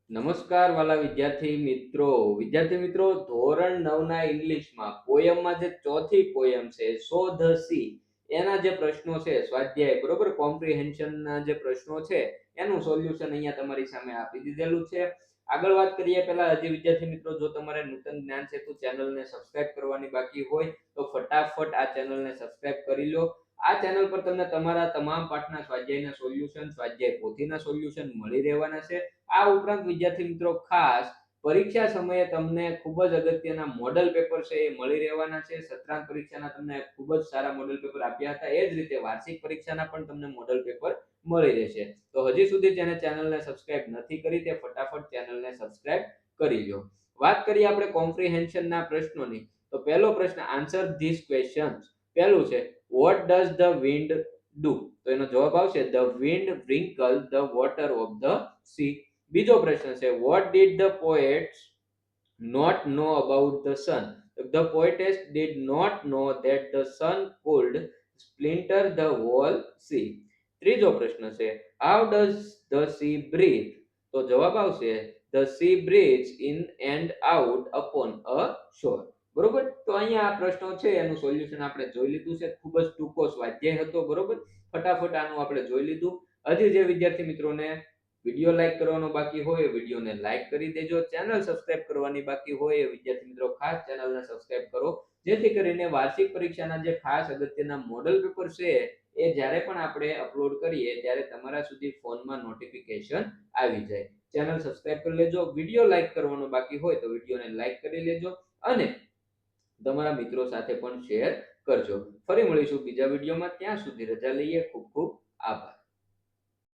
નમસ્કાર વાલા વિદ્યાર્થી મિત્રો ધોરણ 9 ના ઇંગ્લિશમાં પોયમમાં જે ચોથી પોયમ છે સો ધ સી એના જે પ્રશ્નો છે સ્વાધ્યાય બરોબર કોમ્પ્રિહેન્શન ના જે પ્રશ્નો છે એનું સોલ્યુશન અહીંયા તમારી સામે આપી દીધેલું છે। આગળ વાત કરીએ પહેલા હજી વિદ્યાર્થી મિત્રો જો તમારે નૂતન જ્ઞાન સેતુ ચેનલને સબસ્ક્રાઇબ કરવાની બાકી હોય તો ફટાફટ આ ચેનલને સબસ્ક્રાઇબ કરી લો। આ ચેનલ પર તમને તમારા તમામ પાઠના સ્વાધ્યાયના સોલ્યુશન સ્વાધ્યાય પોથીના સોલ્યુશન મળી રહેવાના છે। આ ઉપરાંત વિદ્યાર્થી મિત્રો ખાસ પરીક્ષા સમયે તમને ખૂબ જ અગત્યના મોડલ પેપર છે એ મળી રહેવાના છે। સત્રાંત પરીક્ષાના તમને ખૂબ જ સારા મોડલ પેપર આપ્યા હતા એ જ રીતે વાર્ષિક પરીક્ષાના પણ તમને મોડલ પેપર મળી રહેશે। તો હજી સુધી જેને ચેનલને સબસ્ક્રાઇબ નથી કરી તે ફટાફટ ચેનલને સબસ્ક્રાઇબ કરી લો। વાત કરીએ આપણે કોમ્પ્રિહેન્શનના પ્રશ્નોની તો પહેલો પ્રશ્ન આન્સર ધીસ ક્વેશ્ચન્સ। પહેલું છે what does the wind do તો એનો જવાબ આવશે the wind wrinkle the water of the sea. બીજો પ્રશ્ન છે what did the poets not know about the sun the poetess did not know that the sun could splinter the whole sea। ત્રીજો પ્રશ્ન છે how does the sea breathe તો જવાબ આવશે the sea breathes in and out upon a shore। બરોબર તો અહીંયા આ પ્રશ્નો છે એનું સોલ્યુશન આપણે જોઈ લીધું છે। ખૂબ જ ટૂંકો સ્વાધ્યાય હતો બરોબર ફટાફટ આનું આપણે જોઈ લીધું। હજી જે વિદ્યાર્થી મિત્રોને વિડિયો લાઈક કરવાનો બાકી હોય વિડિયોને લાઈક કરી દેજો। ચેનલ સબસ્ક્રાઇબ કરવાની બાકી હોય વિદ્યાર્થી મિત્રો ખાસ ચેનલને સબસ્ક્રાઇબ કરો જેથી કરીને વાર્ષિક પરીક્ષાના જે ખાસ અગત્યના મોડલ પેપર છે એ જ્યારે પણ આપણે અપલોડ કરીએ ત્યારે તમારા સુધી ફોનમાં નોટિફિકેશન આવી જાય। ચેનલ સબસ્ક્રાઇબ કરી લેજો। વિડિયો લાઈક કરવાનો બાકી હોય તો વિડિયોને લાઈક કરી લેજો અને તમારા મિત્રો સાથે પણ શેર કરજો। ફરી મળીશું બીજા વિડિયોમાં, ત્યાં સુધી રજા લઈએ। ખૂબ ખૂબ આભાર।